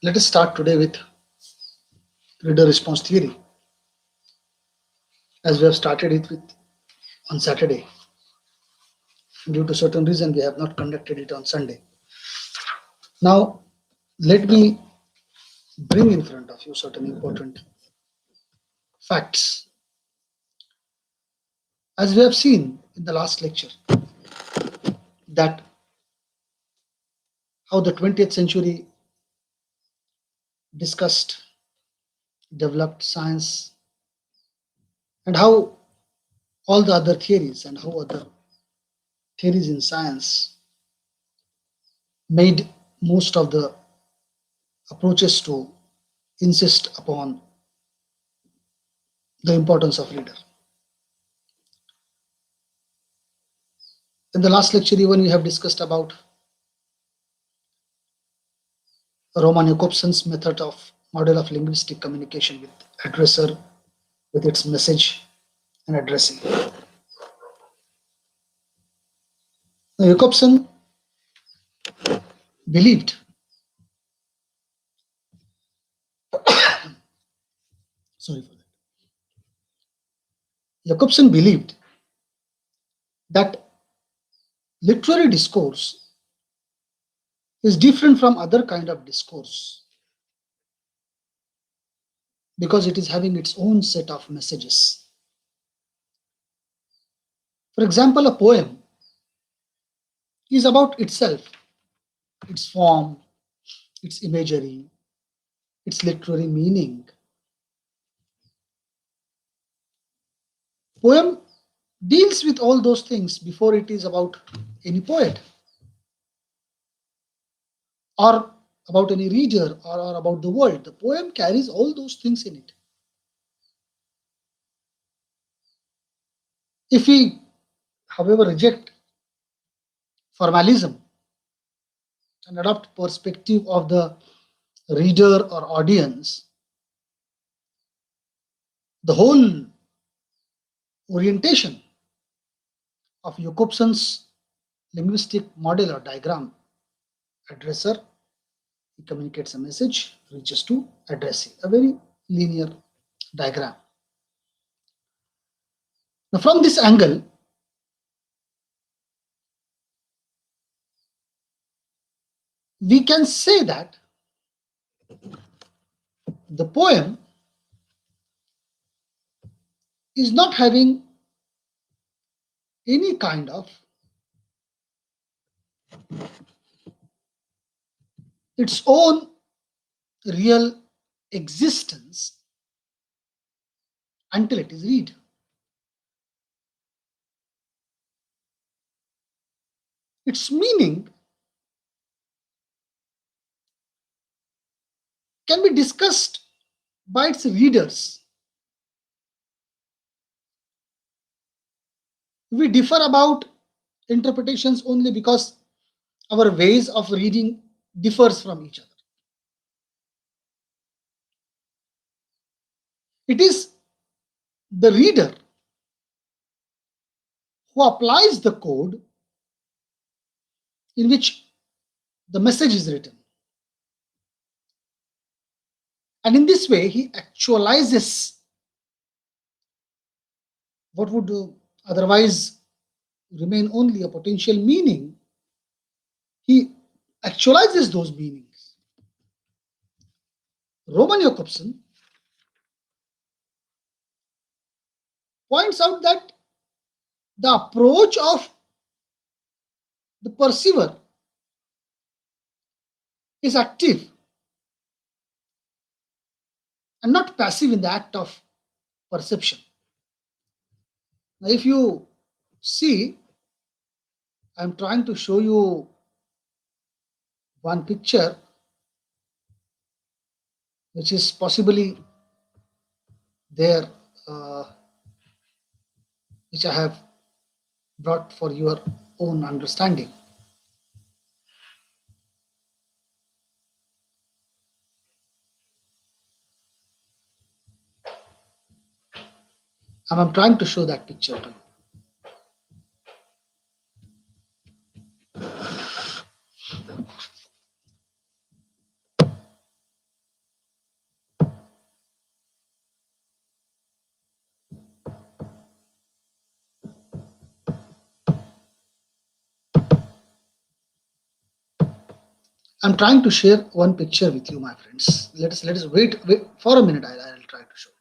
Let us start today with reader response theory, as we have started it with on Saturday. Due to certain reason, we have not conducted it on Sunday. Now, let me bring in front of you certain important facts. As we have seen in the last lecture, that how the 20th century discussed, developed science, and how all the other theories and how other theories in science made most of the approaches to insist upon the importance of reader. In the last lecture, even we have discussed about Roman Jakobson's method of model of linguistic communication with addresser, with its message and addressing. Now, Jakobson believed, sorry for that, Jakobson believed that literary discourse is different from other kind of discourse because it is having its own set of messages. For example, a poem is about itself, its form, its imagery, its literary meaning. Poem deals with all those things before it is about any poet or about any reader or about the world. The poem carries all those things in it. If we, however, reject formalism and adopt perspective of the reader or audience, the whole orientation of Jakobson's linguistic model or diagram, addresser, he communicates a message, reaches to addressee, a very linear diagram. Now, from this angle, we can say that the poem is not having any kind of its own real existence until it is read. Its meaning can be discussed by its readers. We differ about interpretations only because our ways of reading differs from each other. It is the reader who applies the code in which the message is written. And in this way, he actualizes what would otherwise remain only a potential meaning. He actualizes those meanings. Roman Jakobson points out that the approach of the perceiver is active and not passive in the act of perception. Now, if you see, I'm trying to show you one picture which is possibly there, which I have brought for your own understanding. And I'm trying to show that picture to you. I'm trying to share one picture with you, my friends. Let us wait for a minute. I'll try to show it.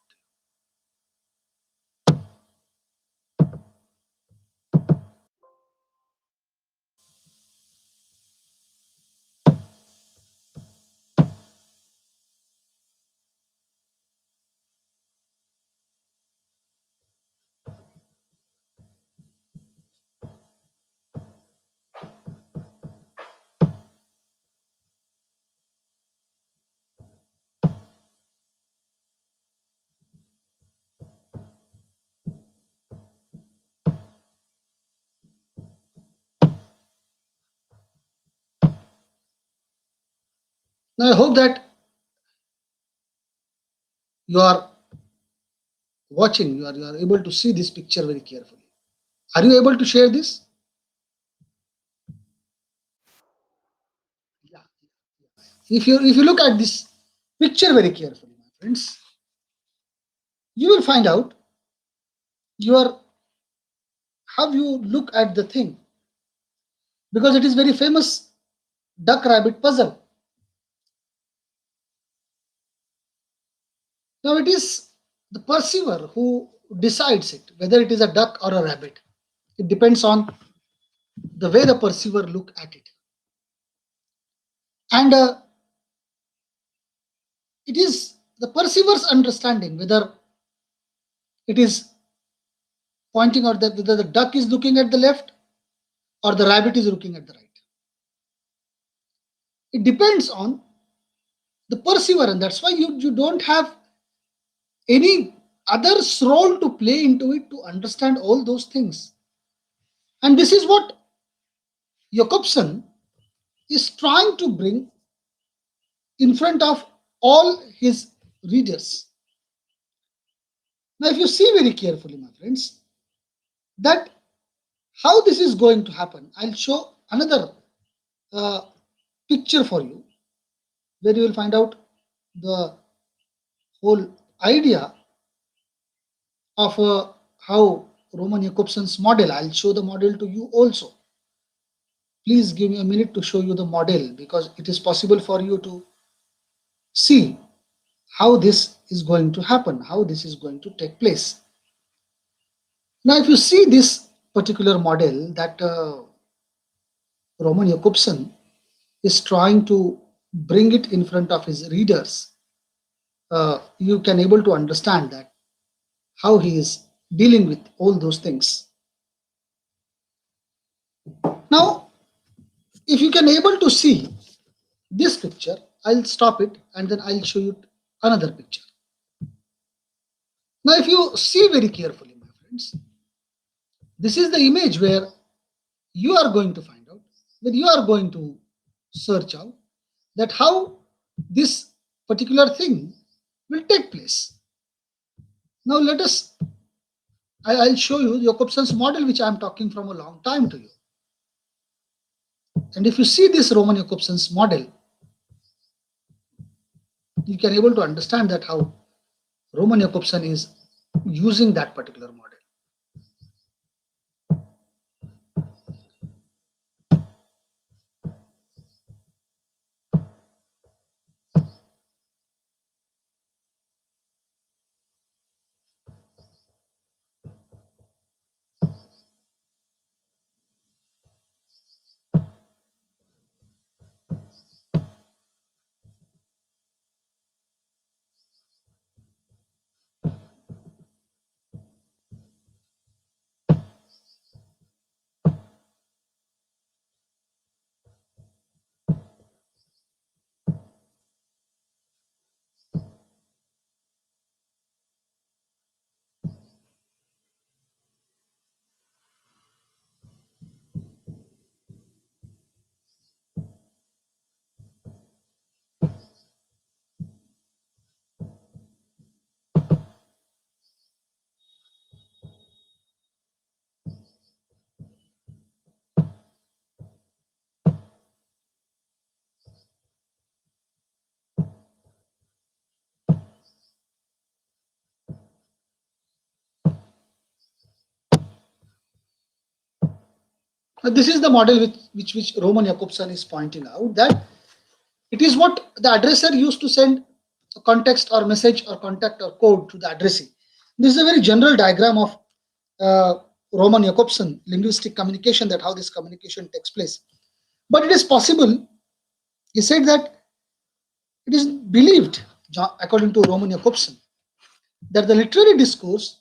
Now I hope that you are watching, you are able to see this picture very carefully. Are you able to share this? Yeah. If you look at this picture very carefully, my friends, you will find out your how you look at the thing, because it is very famous duck rabbit puzzle. Now it is the perceiver who decides it whether it is a duck or a rabbit. It depends on the way the perceiver look at it, and it is the perceiver's understanding whether it is pointing out that whether the duck is looking at the left or the rabbit is looking at the right. It depends on the perceiver, and that's why you don't have any other's role to play into it to understand all those things. And this is what Jacobson is trying to bring in front of all his readers. Now, if you see very carefully, my friends, that how this is going to happen, I'll show another uh, picture for you where you will find out the whole idea of how Roman Jacobson's model. I'll show the model to you also. Please give me a minute to show you the model, because it is possible for you to see how this is going to happen, how this is going to take place. Now, if you see this particular model that Roman Jacobson is trying to bring it in front of his readers, you can able to understand that how he is dealing with all those things. Now, if you can able to see this picture, I'll stop it and then I'll show you another picture. Now, if you see very carefully, my friends, this is the image where you are going to find out, where you are going to search out that how this particular thing will take place. Now, I'll show you Jacobson's model, which I'm talking from a long time to you. And if you see this Roman Jacobson's model, you can able to understand that how Roman Jacobson is using that particular model. Now, this is the model which Roman Jacobson is pointing out that It is what the addresser used to send a context or message or contact or code to the addressee. This is a very general diagram of uh, Roman Jakobson linguistic communication, that how this communication takes place. But it is possible, he said that it is believed, according to Roman Jakobson, that the literary discourse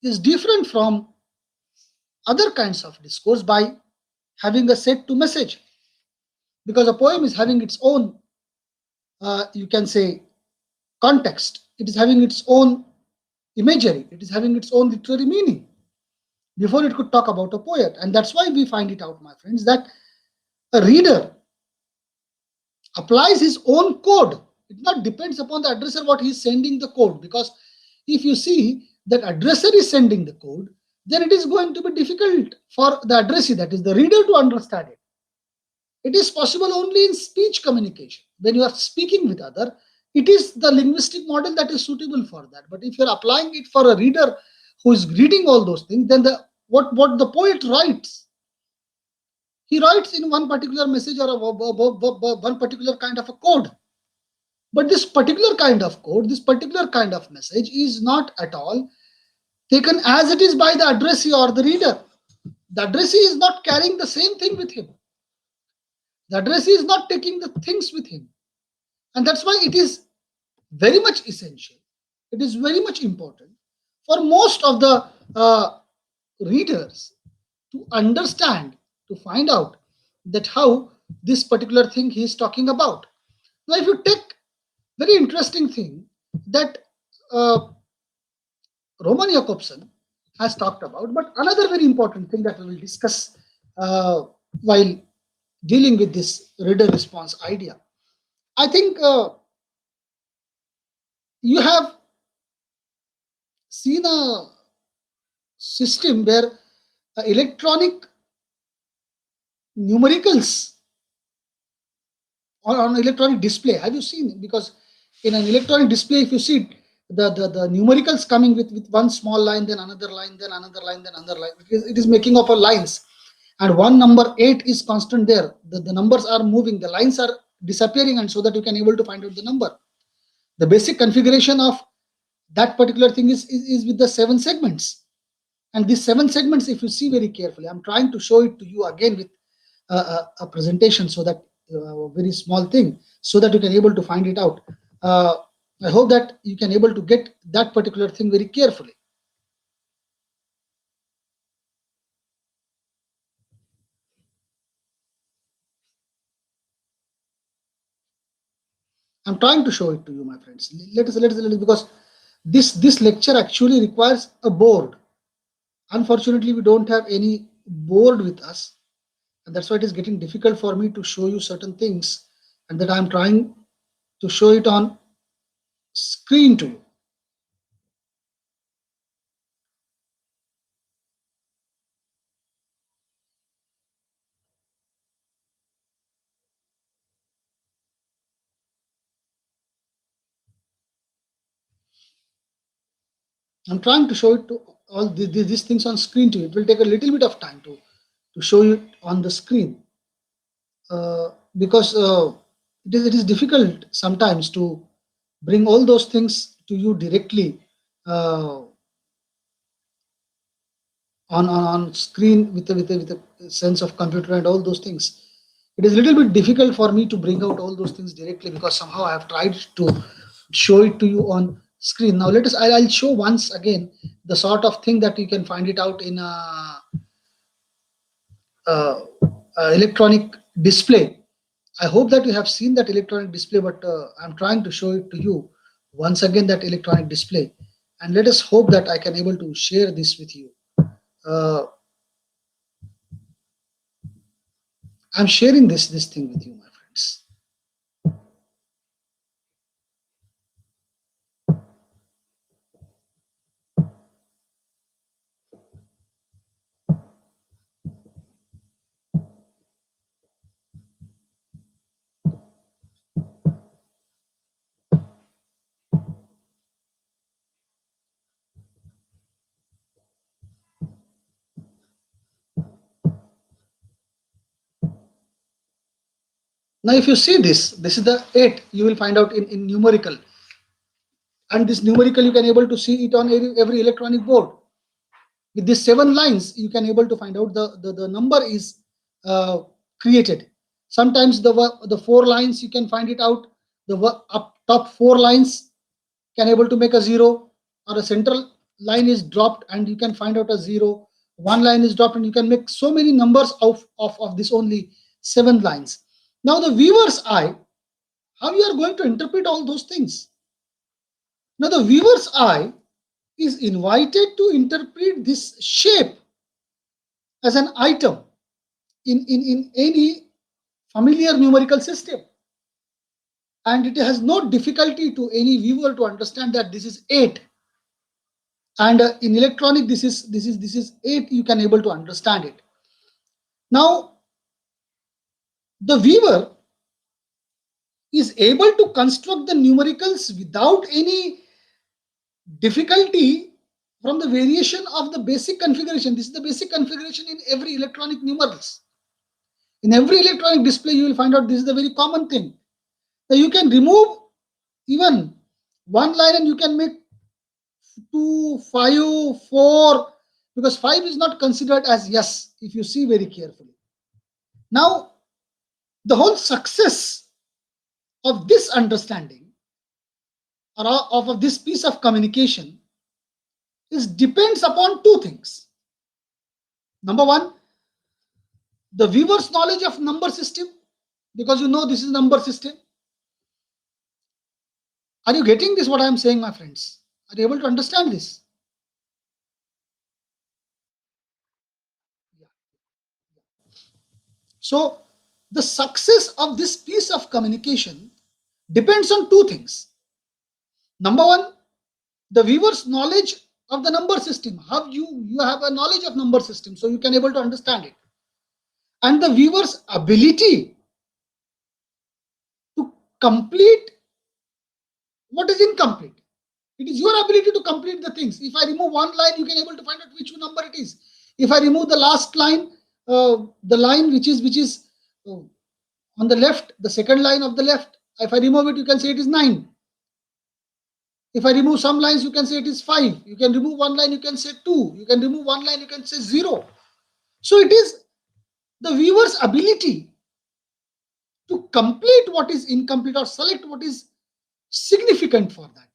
is different from other kinds of discourse by having a set to message, because a poem is having its own, you can say, context. It is having its own imagery. It is having its own literary meaning before it could talk about a poet. And that's why we find it out, my friends, that a reader applies his own code. It not depends upon the addresser what he is sending the code. Because if you see that addresser is sending the code, then it is going to be difficult for the addressee, that is the reader, to understand it. It is possible only in speech communication. When you are speaking with other, it is the linguistic model that is suitable for that. But if you're applying it for a reader who is reading all those things, then the what the poet writes, he writes in one particular message or one particular kind of a code. But this particular kind of code, this particular kind of message is not at all taken as it is by the addressee or the reader. The addressee is not carrying the same thing with him. The addressee is not taking the things with him. And that's why it is very much essential. It is very much important for most of the readers to understand, to find out that how this particular thing he is talking about. Now, if you take very interesting thing that uh, Roman Jakobson has talked about, but another very important thing that we will discuss while dealing with this reader response idea. I think you have seen a system where electronic numericals on electronic display. Have you seen it? Because in an electronic display, if you see the numericals coming with one small line, then another line, then another line, then another line. It is making up of lines. And one number 8 is constant there. The numbers are moving, the lines are disappearing, and so that you can able to find out the number. The basic configuration of that particular thing is with the 7 segments. And these 7 segments, if you see very carefully, I'm trying to show it to you again with a presentation, so that a very small thing, so that you can able to find it out. Uh, I hope that you can able to get that particular thing very carefully. I'm trying to show it to you, my friends. Let us because this lecture actually requires a board. Unfortunately, we don't have any board with us, and that's why it is getting difficult for me to show you certain things, and that I'm trying to show it on screen to you. I'm trying to show it to all these things on screen to you. It will take a little bit of time to show you on the screen, because it is difficult sometimes to bring all those things to you directly uh, on screen with a sense of computer and all those things. It is a little bit difficult for me to bring out all those things directly, because somehow I have tried to show it to you on screen. Now let us. I'll show once again the sort of thing that you can find it out in uh, electronic display. I hope that you have seen that electronic display, but I'm trying to show it to you once again, that electronic display. And let us hope that I can able to share this with you. Uh, I'm sharing this thing with you, my friends. Now, if you see this is the 8 you will find out in numerical. And this numerical you can able to see it on every electronic board. With these 7 lines, you can able to find out the number is created. Sometimes the 4 lines you can find it out. The up top 4 lines can able to make a 0, or a central line is dropped and you can find out a 0. One line is dropped and you can make so many numbers of this only 7 lines. Now the viewer's eye, how you are going to interpret all those things? Now the viewer's eye is invited to interpret this shape as an item in any familiar numerical system. And it has no difficulty to any viewer to understand that this is 8. And in electronic, this is 8. You can able to understand it. Now, the viewer is able to construct the numericals without any difficulty from the variation of the basic configuration. This is the basic configuration in every electronic numerals. In every electronic display, you will find out this is the very common thing. Now you can remove even one line and you can make 2, 5, 4, because 5 is not considered as yes if you see very carefully. Now, the whole success of this understanding or of this piece of communication is depends upon two things. Number one, the viewer's knowledge of number system, because you know this is number system. Are you getting this, what I am saying, my friends? Are you able to understand this? So, the success of this piece of communication depends on two things. Number one, the viewer's knowledge of the number system. How you have a knowledge of number system, so you can able to understand it. And the viewer's ability to complete what is incomplete. It is your ability to complete the things. If I remove one line, you can able to find out which number it is. If I remove the last line, the line which is on the left, the second line of the left, if I remove it, you can say it is 9. If I remove some lines, you can say it is 5. You can remove one line, you can say 2. You can remove one line, you can say 0. So it is the viewer's ability to complete what is incomplete or select what is significant for that.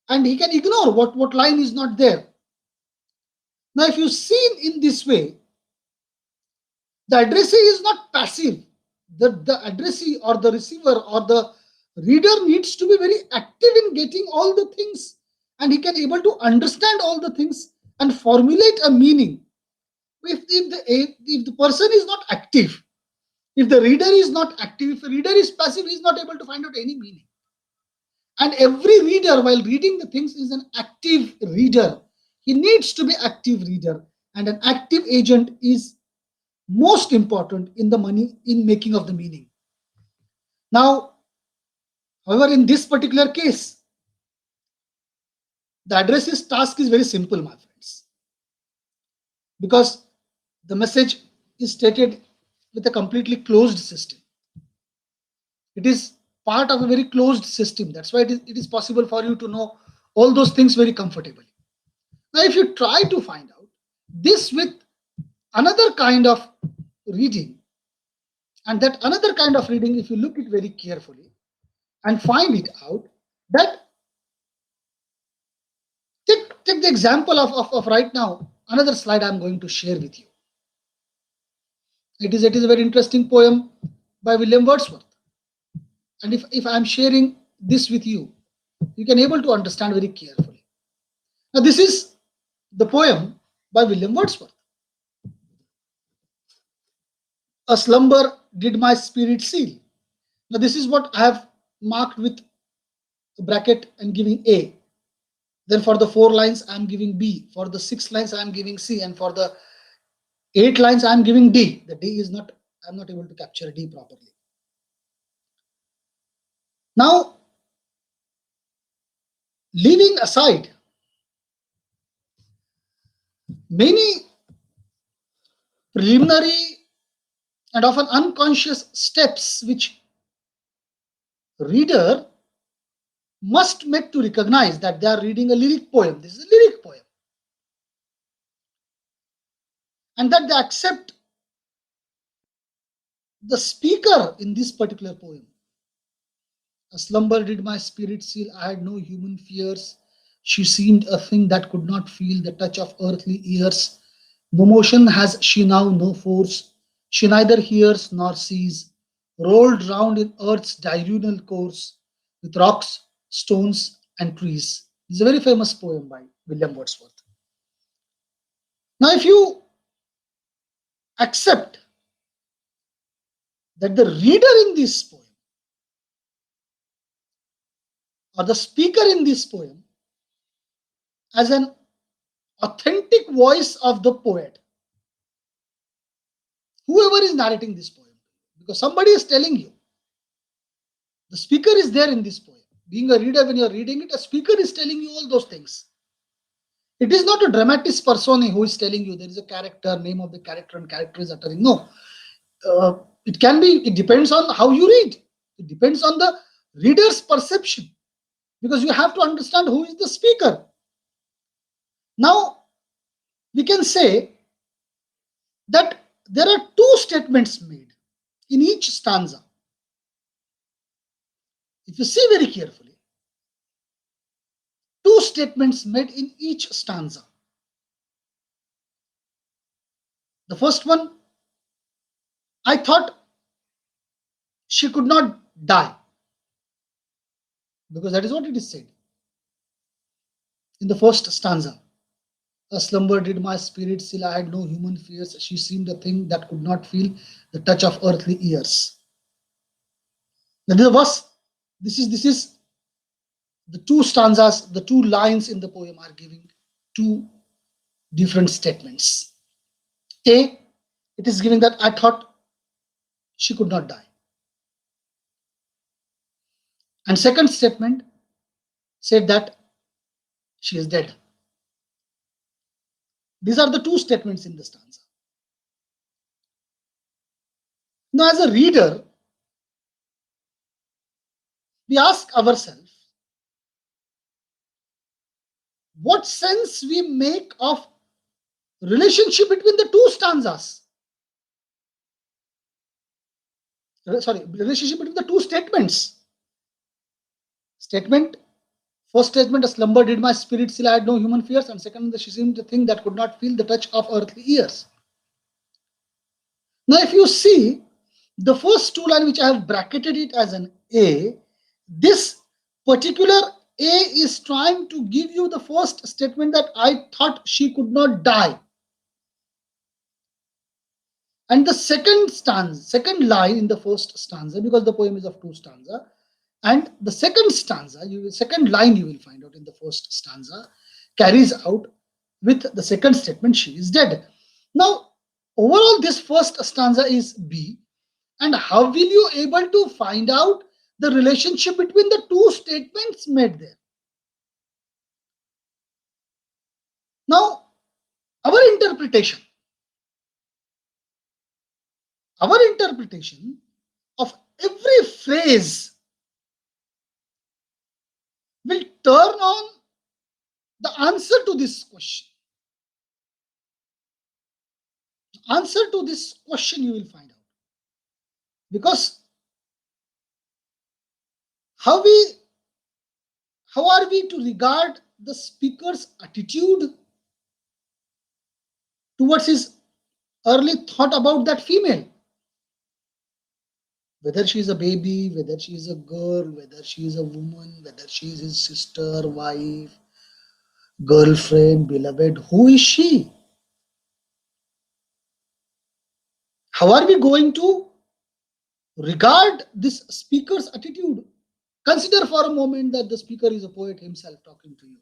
And he can ignore what line is not there. Now, if you see in this way, the addressee is not passive. The addressee or the receiver or the reader needs to be very active in getting all the things, and he can able to understand all the things and formulate a meaning. If the person is not active, if the reader is not active, if the reader is passive, he is not able to find out any meaning. And every reader, while reading the things, is an active reader. He needs to be active reader, and an active agent is most important in making of the meaning. Now, however, in this particular case, the address's task is very simple, my friends, because the message is stated with a completely closed system. It is part of a very closed system. That's why it is possible for you to know all those things very comfortably. Now, if you try to find out this with another kind of reading, and that another kind of reading, if you look it very carefully and find it out, that take the example of right now, another slide I'm going to share with you. It is a very interesting poem by William Wordsworth. And if I'm sharing this with you, you can able to understand very carefully. Now, this is the poem by William Wordsworth. A slumber did my spirit seal. Now, this is what I have marked with a bracket and giving A. Then for the 4 lines, I'm giving B. For the 6 lines, I'm giving C. And for the 8 lines, I'm giving D. The D is not, I'm not able to capture D properly. Now, leaving aside many preliminary and often unconscious steps which reader must make to recognize that they are reading a lyric poem. This is a lyric poem. And that they accept the speaker in this particular poem. A slumber did my spirit seal, I had no human fears. She seemed a thing that could not feel the touch of earthly ears. No motion has she now, no force. She neither hears nor sees. Rolled round in earth's diurnal course, with rocks, stones, and trees. This is a very famous poem by William Wordsworth. Now, if you accept that the reader in this poem or the speaker in this poem as an authentic voice of the poet, whoever is narrating this poem, because somebody is telling you, the speaker is there in this poem. Being a reader, when you are reading it, a speaker is telling you all those things. It is not a dramatis personae who is telling you there is a character, name of the character, and character is uttering. No, uh, it can be, it depends on how you read. It depends on the reader's perception, because you have to understand who is the speaker. Now, we can say that there are two statements made in each stanza. If you see very carefully, two statements made in each stanza. The first one, I thought she could not die, because that is what it is said in the first stanza. A slumber did my spirit still, I had no human fears. She seemed a thing that could not feel the touch of earthly ears. Now, this is the two stanzas, the two lines in the poem are giving two different statements. A, it is giving that I thought she could not die. And second statement said that she is dead. These are the two statements in the stanza. Now, as a reader, we ask ourselves what sense we make of relationship between the two stanzas. Sorry, relationship between the two statements. Statement, first statement, a slumber did my spirit still, I had no human fears, and second, she seemed a thing that could not feel the touch of earthly ears. Now, if you see the first two line which I have bracketed it as an A, this particular A is trying to give you the first statement that I thought she could not die. And the second line in the first stanza, because the poem is of two stanza, and the second stanza, second line you will find out in the first stanza, carries out with the second statement, she is dead. Now, overall, this first stanza is B. And how will you able to find out the relationship between the two statements made there? Now, our interpretation, our interpretation of every phrase will turn on the answer to this question. Answer to this question you will find out. Because how we how are we to regard the speaker's attitude towards his early thought about that female? Whether she is a baby, whether she is a girl, whether she is a woman, whether she is his sister, wife, girlfriend, beloved, who is she? How are we going to regard this speaker's attitude? Consider for a moment that the speaker is a poet himself talking to you.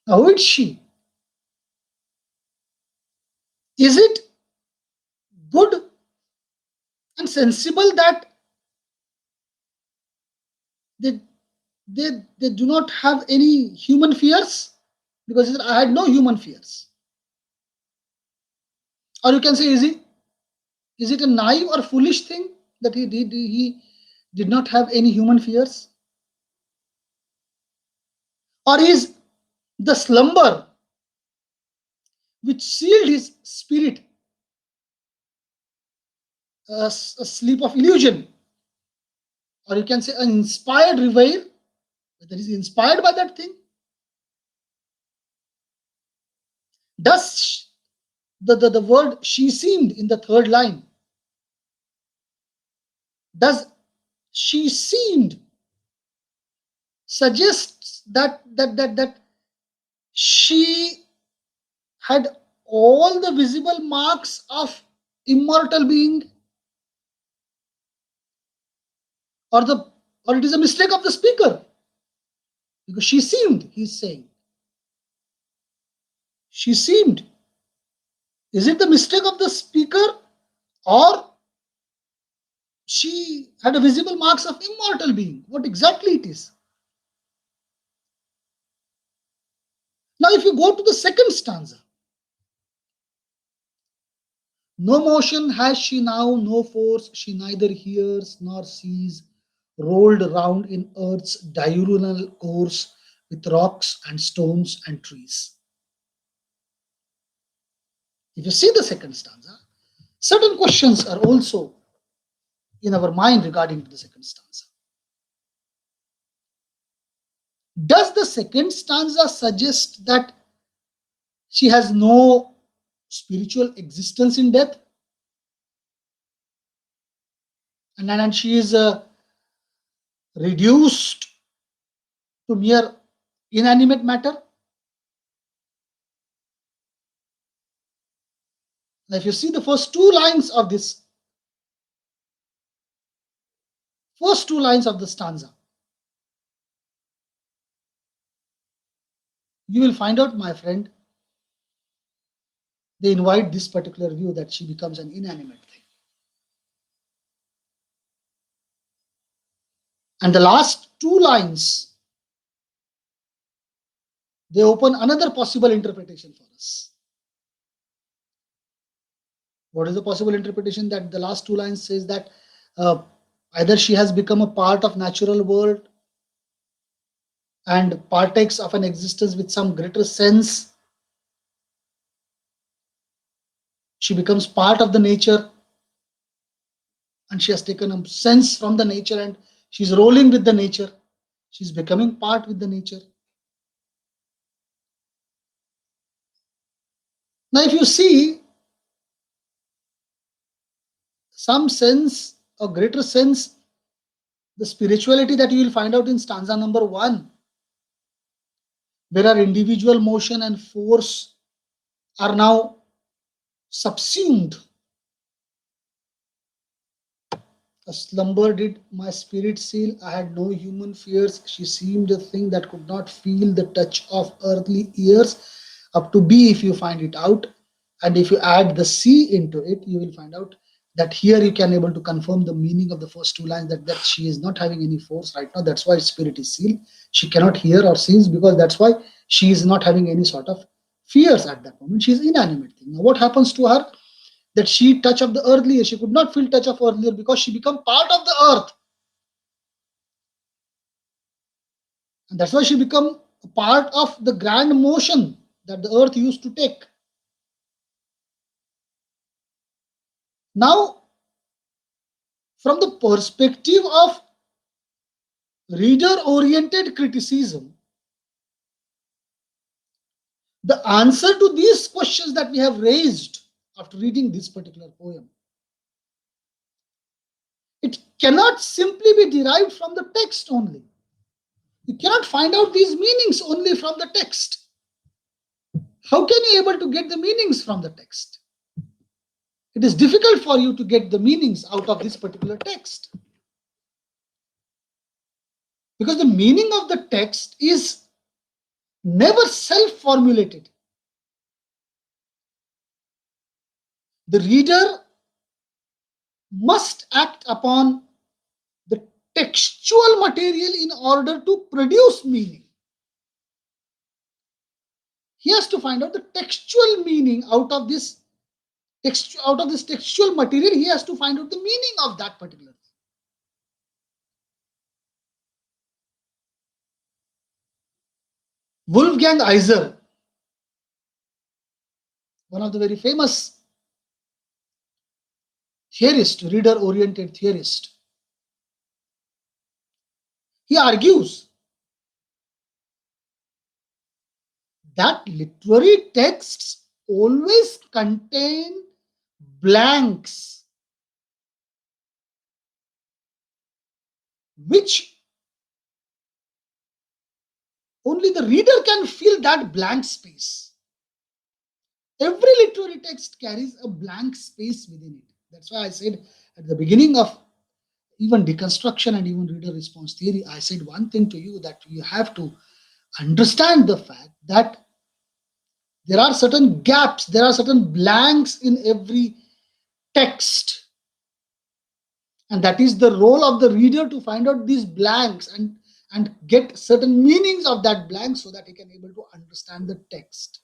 Now, who is she? Is it good and sensible that they, they do not have any human fears? Because he said, I had no human fears. Or you can say, is he Is it a naive or foolish thing that he did not have any human fears? Or is the slumber which sealed his spirit a sleep of illusion? Or you can say an inspired reveil, whether he's inspired by that thing? Does the word she seemed in the third line, does she seemed suggests that she had all the visible marks of immortal being, or the or it is a mistake of the speaker? Because she seemed, he's saying, she seemed. Is it the mistake of the speaker, or she had a visible marks of immortal being? What exactly it is? Now, if you go to the second stanza, no motion has she now, no force, she neither hears nor sees, rolled round in earth's diurnal course with rocks and stones and trees. If you see the second stanza, certain questions are also in our mind regarding to the second stanza. Does the second stanza suggest that she has no spiritual existence in death, and she is reduced to mere inanimate matter? Now, if you see the first two lines of the stanza, you will find out, my friend, they invite this particular view that she becomes an inanimate thing. And the last two lines, they open another possible interpretation for us. What is the possible interpretation? That the last two lines says that uh, either she has become a part of natural world and partakes of an existence with some greater sense. She becomes part of the nature, and she has taken a sense from the nature, and she's rolling with the nature. She's becoming part with the nature. Now, if you see some sense, a greater sense, the spirituality that you will find out in stanza number 1, where our individual motion and force are now subsumed. A slumber did my spirit seal. I had no human fears. She seemed a thing that could not feel the touch of earthly ears. Up to B, if you find it out. And if you add the C into it, you will find out that here you can able to confirm the meaning of the first two lines, that she is not having any force right now. That's why spirit is sealed. She cannot hear or see, because that's why she is not having any sort of fears at that moment. She is inanimate thing. Now, what happens to her? That she touch of the earlier, she could not feel touch of earlier because she become part of the earth, and that's why she become a part of the grand motion that the earth used to take. Now, from the perspective of reader oriented criticism, the answer to these questions that we have raised after reading this particular poem, it cannot simply be derived from the text only. You cannot find out these meanings only from the text. How can you able to get the meanings from the text? It is difficult for you to get the meanings out of this particular text, because the meaning of the text is never self-formulated. The reader must act upon the textual material in order to produce meaning. He has to find out the textual meaning out of this out of this textual material, he has to find out the meaning of that particular thing. Wolfgang Iser, one of the very famous theorist, reader-oriented theorist, he argues that literary texts always contain blanks which only the reader can fill that blank space. Every literary text carries a blank space within it. That's why I said at the beginning of even deconstruction and even reader response theory, I said one thing to you, that you have to understand the fact that there are certain gaps, there are certain blanks in every text. And that is the role of the reader, to find out these blanks and get certain meanings of that blank so that he can able to understand the text.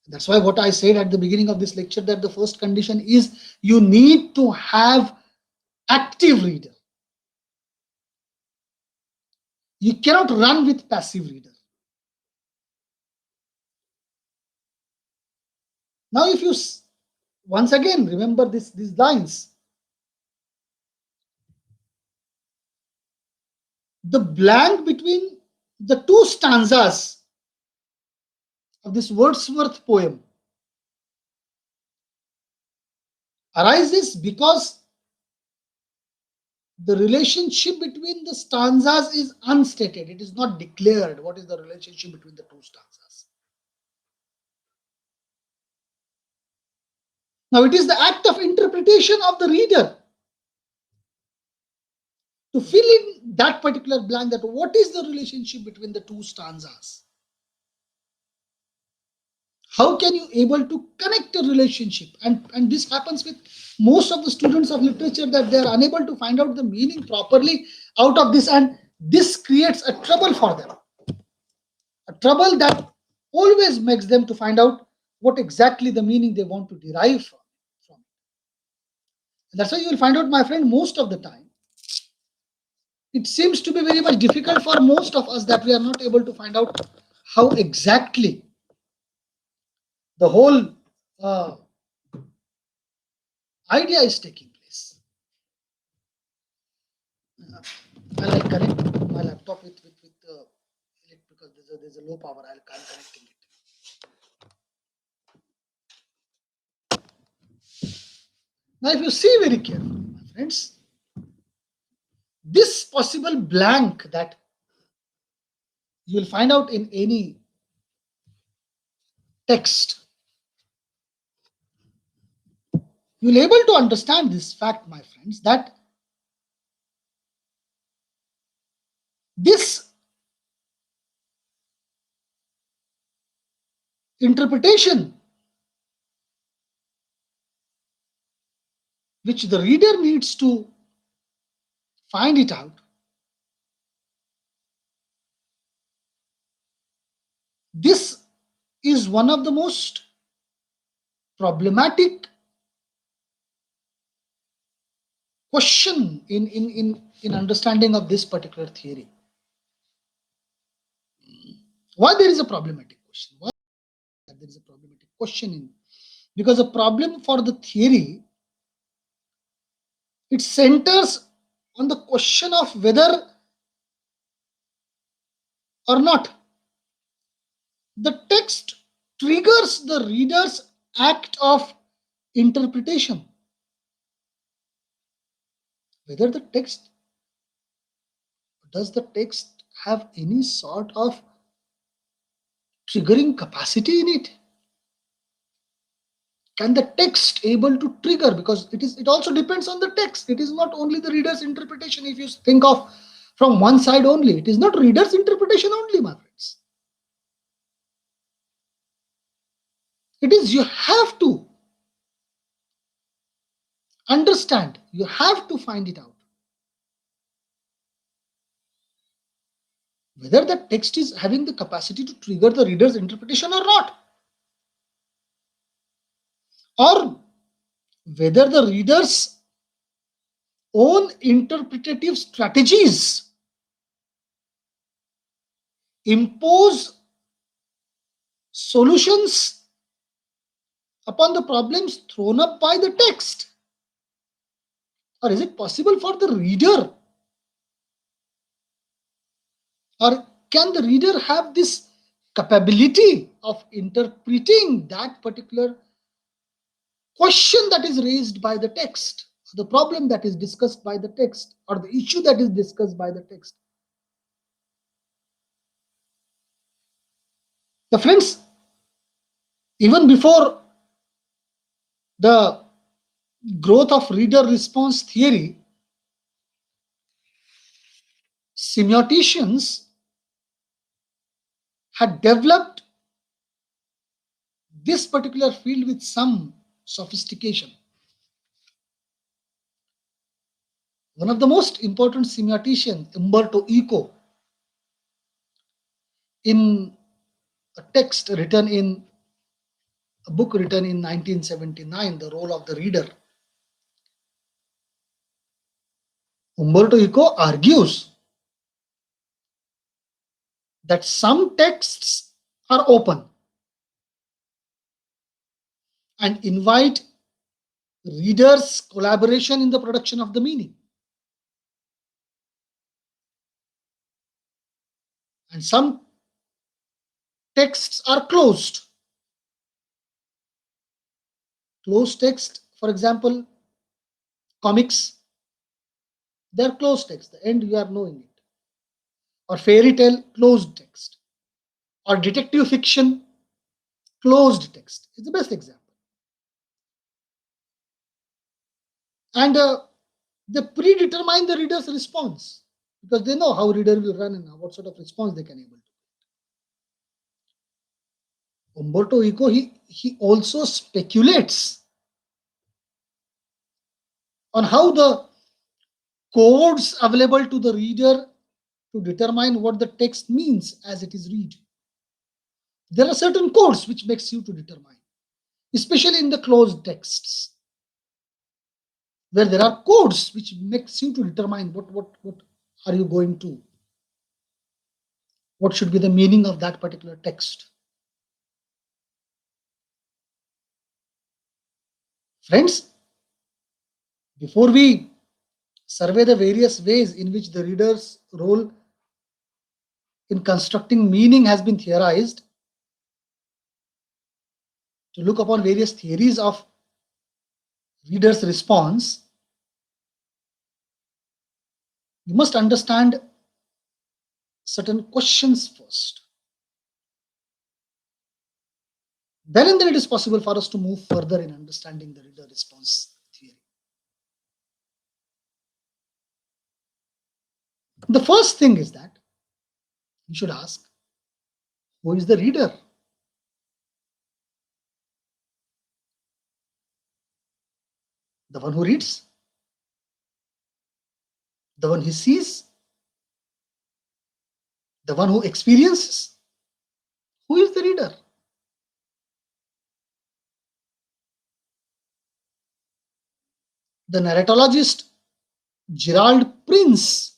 That's why what I said at the beginning of this lecture, that the first condition is you need to have active reader. You cannot run with passive reader. Now, if you once again remember these lines, the blank between the two stanzas of this Wordsworth poem arises because the relationship between the stanzas is unstated. It is not declared what is the relationship between the two stanzas. Now, it is the act of interpretation of the reader to fill in that particular blank, that what is the relationship between the two stanzas. How can you able to connect a relationship? And this happens with most of the students of literature, that they are unable to find out the meaning properly out of this, and this creates a trouble for them. A trouble that always makes them to find out what exactly the meaning they want to derive from. And that's why you will find out, my friend, most of the time, it seems to be very much difficult for most of us that we are not able to find out how exactly the whole idea is taking place. While I connect my laptop with because there's a low power, I'm connecting it. Now, if you see very carefully, my friends, this possible blank that you will find out in any text, you will able to understand this fact, my friends, that this interpretation which the reader needs to find it out, this is one of the most problematic question in understanding of this particular theory. Why there is a problematic question? Why there is a problematic question in? Because the problem for the theory, it centers on the question of whether or not the text triggers the reader's act of interpretation. Whether the text, does the text have any sort of triggering capacity in it? Can the text able to trigger? Because it also depends on the text. It is not only the reader's interpretation. If you think of from one side only, it is not reader's interpretation only, my friends. It is, you have to understand, you have to find it out whether the text is having the capacity to trigger the reader's interpretation or not. or whether the reader's own interpretative strategies impose solutions upon the problems thrown up by the text? Or is it possible for the reader, or can the reader have this capability of interpreting that particular question that is raised by the text, the problem that is discussed by the text, or the issue that is discussed by the text? The friends, even before the growth of reader response theory, semioticians had developed this particular field with some sophistication. One of the most important semioticians, Umberto Eco, in a text written in a book written in 1979, The Role of the Reader, Umberto Eco argues that some texts are open and invite readers' collaboration in the production of the meaning, and some texts are closed. Closed text, for example, comics, they're closed text. The end you are knowing it. Or fairy tale, closed text. Or detective fiction, closed text is the best example. And they predetermine the reader's response because they know how reader will run and what sort of response they can able to. Umberto Eco, he also speculates on how the codes available to the reader to determine what the text means as it is read. There are certain codes which makes you to determine, especially in the closed texts, where there are codes which makes you to determine what are you going to, what should be the meaning of that particular text. Friends, before we survey the various ways in which the reader's role in constructing meaning has been theorized, to look upon various theories of reader's response, you must understand certain questions first. Then and then it is possible for us to move further in understanding the reader response theory. The first thing is that you should ask, who is the reader? The one who reads? The one who sees? The one who experiences? Who is the reader? The narratologist Gerald Prince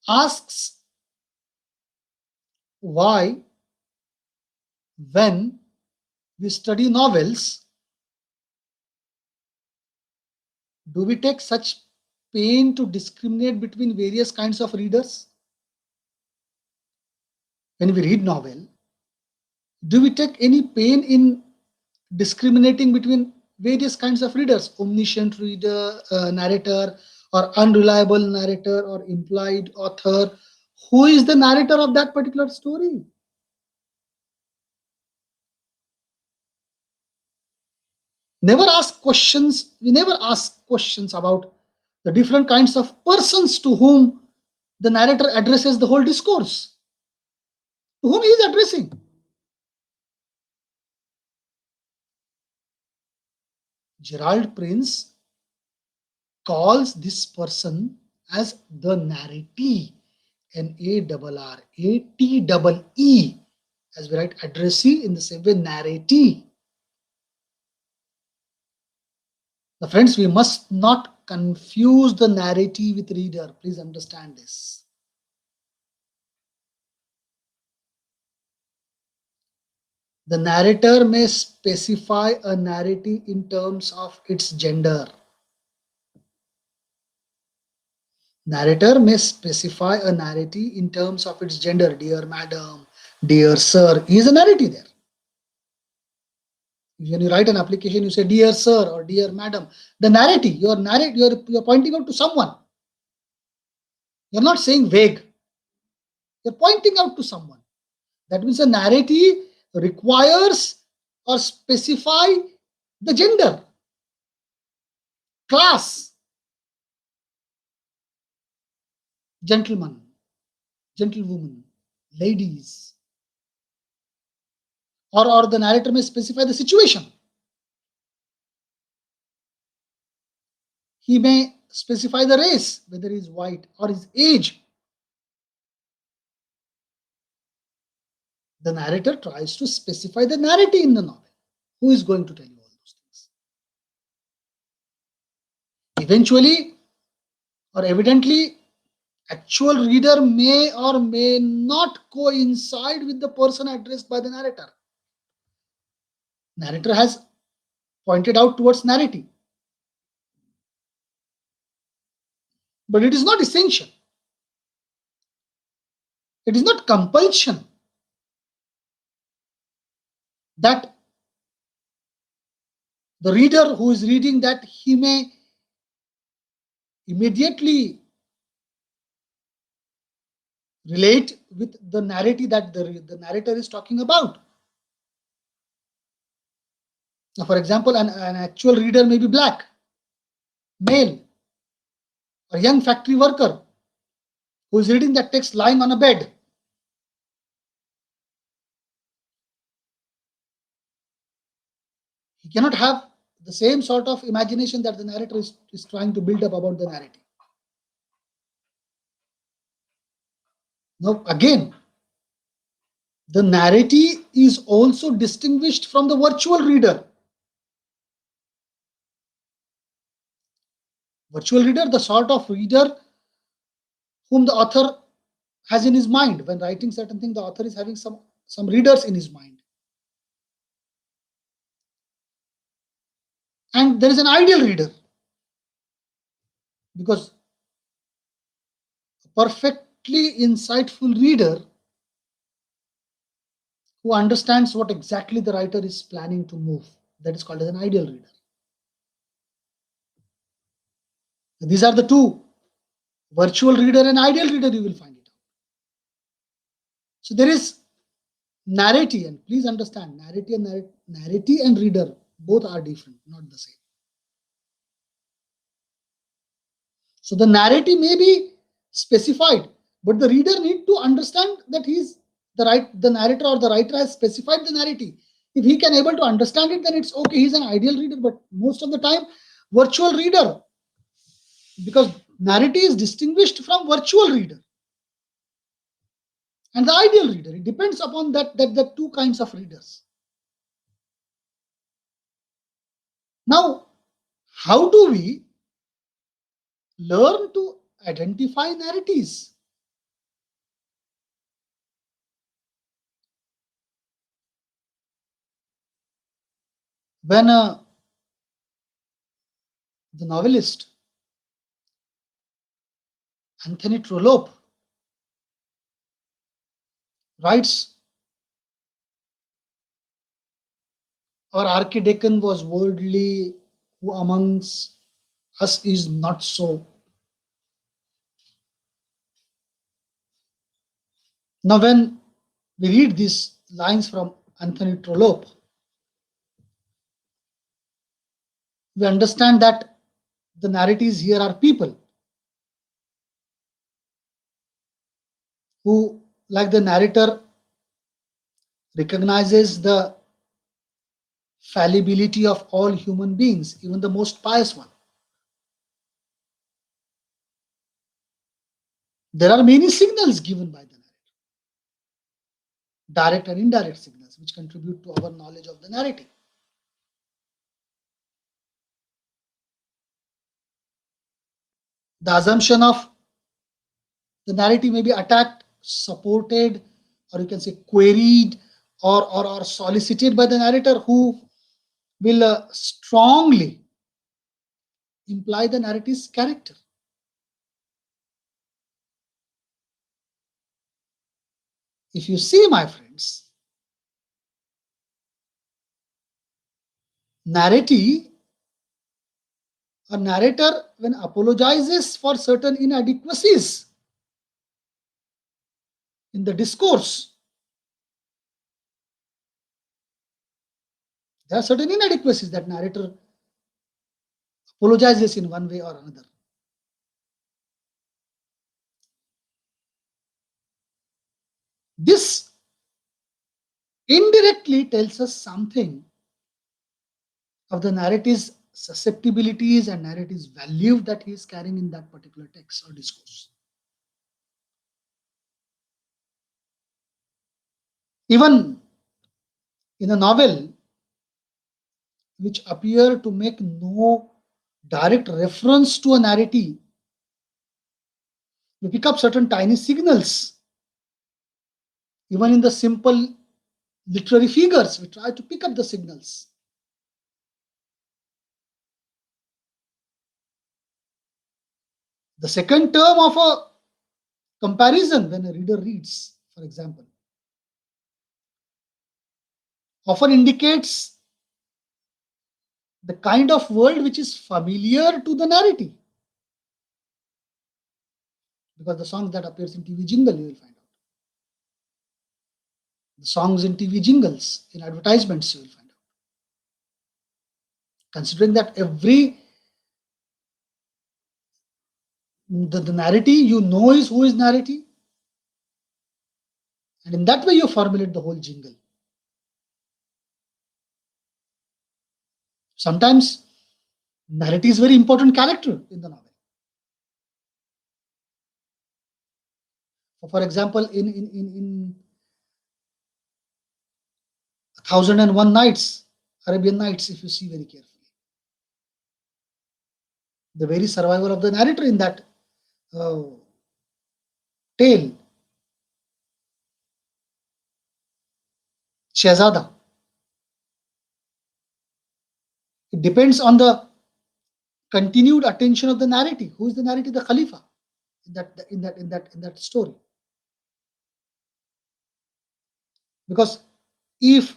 asks why, when we study novels, do we take such pain to discriminate between various kinds of readers? When we read novel, do we take any pain in discriminating between various kinds of readers, omniscient reader, narrator, or unreliable narrator, or implied author? Who is the narrator of that particular story? We never ask questions about the different kinds of persons to whom the narrator addresses the whole discourse, to whom he is addressing. Gerald Prince calls this person as the narratee, Narratee, As we write addressee, in the same way narratee. The friends, we must not confuse the narratee with reader. Please understand this. The narrator may specify a narrative in terms of its gender. Narrator may specify a narrative in terms of its gender. Dear madam, dear sir, is a narrative there. When you write an application, you say dear sir or dear madam. The narrative, you're pointing out to someone. You're not saying vague. You're pointing out to someone. That means a narrative requires or specify the gender, class, gentleman, gentlewoman, ladies, or the narrator may specify the situation. He may specify the race, whether he is white, or his age. The narrator tries to specify the narrative in the novel. Who is going to tell you all those things? Eventually, or evidently, actual reader may or may not coincide with the person addressed by the narrator. Narrator has pointed out towards narrative, but it is not essential. It is not compulsion that the reader who is reading that he may immediately relate with the narrative that the narrator is talking about. Now, for example, an actual reader may be black, male, a young factory worker who is reading that text lying on a bed. He cannot have the same sort of imagination that the narrator is trying to build up about the narrative. Now, again, the narrative is also distinguished from the virtual reader. Virtual reader, the sort of reader whom the author has in his mind. When writing certain things, the author is having some readers in his mind. And there is an ideal reader, because a perfectly insightful reader who understands what exactly the writer is planning to move, that is called as an ideal reader. These are the two: virtual reader and ideal reader. You will find it out. So there is narrative, and please understand, narrative and reader both are different, not the same. So the narrative may be specified, but the reader need to understand that the narrator or the writer has specified the narrative. If he can able to understand it, then it's okay. He's an ideal reader. But most of the time, virtual reader, because narrative is distinguished from virtual reader and the ideal reader. It depends upon that the two kinds of readers. Now, how do we learn to identify narratives? When the novelist Anthony Trollope writes, our archdeacon was worldly, who amongst us is not so. Now, when we read these lines from Anthony Trollope, we understand that the narratives here are people who, like the narrator, recognizes the fallibility of all human beings, even the most pious one. There are many signals given by the narrator. direct and indirect signals, which contribute to our knowledge of the narrative. The assumption of the narrative may be attacked, supported, or you can say queried, or solicited by the narrator, who will strongly imply the narrative's character. If you see, my friends, narrative a narrator, when apologizes for certain inadequacies in the discourse, there are certain inadequacies that narrator apologizes in one way or another. This indirectly tells us something of the narrative's susceptibilities and narrative's value that he is carrying in that particular text or discourse. Even in a novel which appear to make no direct reference to a narrative, we pick up certain tiny signals. Even in the simple literary figures, we try to pick up the signals. The second term of a comparison, when a reader reads, for example, often indicates the kind of world which is familiar to the narrative. Because the songs that appears in TV jingle, you will find out. The songs in TV jingles, in advertisements, you will find out. Considering that the narrative you know is who is narrative, and in that way you formulate the whole jingle. Sometimes narrative is very important character in the novel. For example, in 1001 Nights, Arabian Nights, if you see very carefully, the very survival of the narrator in that uh, tale, Shehzada, it depends on the continued attention of the narrative. Who is the narrative? The Khalifa in that story. Because if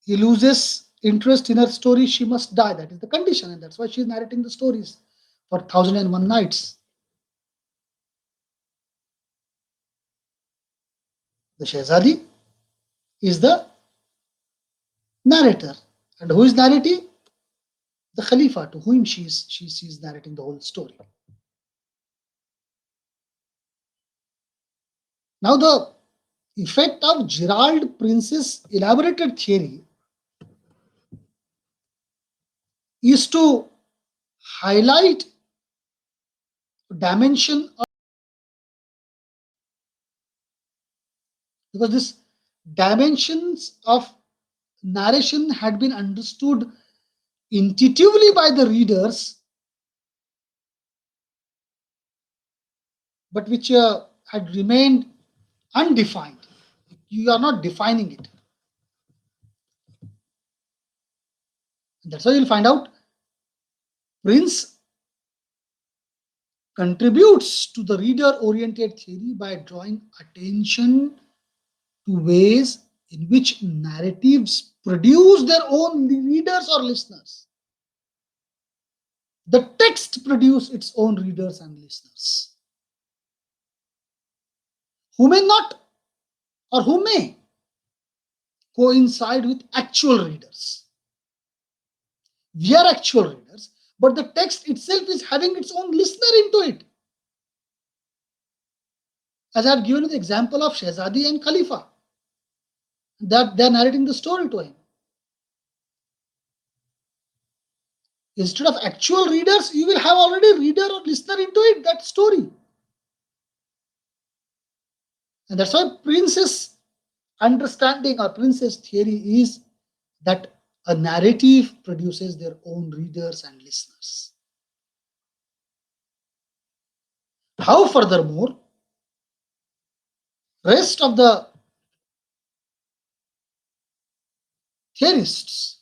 he loses interest in her story, she must die. That is the condition, and that's why she is narrating the stories for 1001 Nights. The Shehzadi is the narrator. And who is narrating? The Khalifa, to whom she is narrating the whole story. Now, the effect of Gerald Prince's elaborated theory is to highlight dimension of, because this dimensions of narration had been understood intuitively by the readers, but which had remained undefined. You are not defining it. And that's why you'll find out Prince contributes to the reader-oriented theory by drawing attention to ways in which narratives produce their own readers or listeners. The text produce its own readers and listeners, who may not or who may coincide with actual readers. We are actual readers, but the text itself is having its own listener into it. As I have given you the example of Shehzadi and Khalifa, that they are narrating the story to him. Instead of actual readers, you will have already reader or listener into it, that story. And that's why Prince is Understanding or princess theory is that a narrative produces their own readers and listeners. How, furthermore, rest of the theorists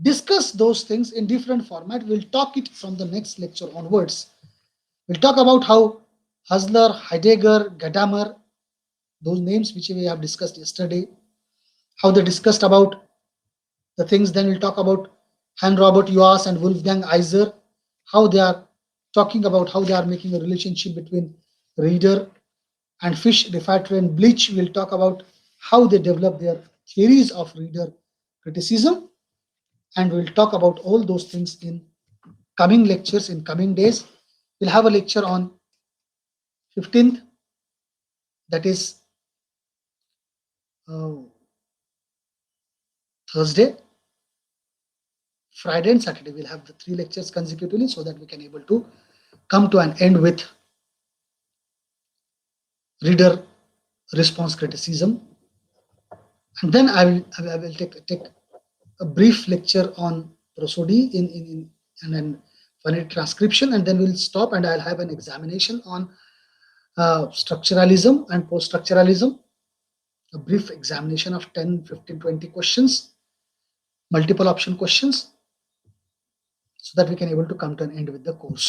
discuss those things in different format. We'll talk it from the next lecture onwards. We'll talk about how Husserl, Heidegger, Gadamer, those names which we have discussed yesterday, how they discussed about the things. Then we'll talk about Han Robert Yuas and Wolfgang Iser, how they are talking about how they are making a relationship between reader and fish, refractory and bleach. We'll talk about how they develop their theories of reader criticism, and we'll talk about all those things in coming lectures in coming days. We'll have a lecture on 15th, that is uh, Thursday. Friday and Saturday we'll have the 3 lectures consecutively so that we can able to come to an end with reader response criticism. And then I will take a brief lecture on prosody in and then phonetic transcription, and then we'll stop and I'll have an examination on structuralism and post-structuralism, a brief examination of 10, 15, 20 questions, multiple option questions, so that we can able to come to an end with the course.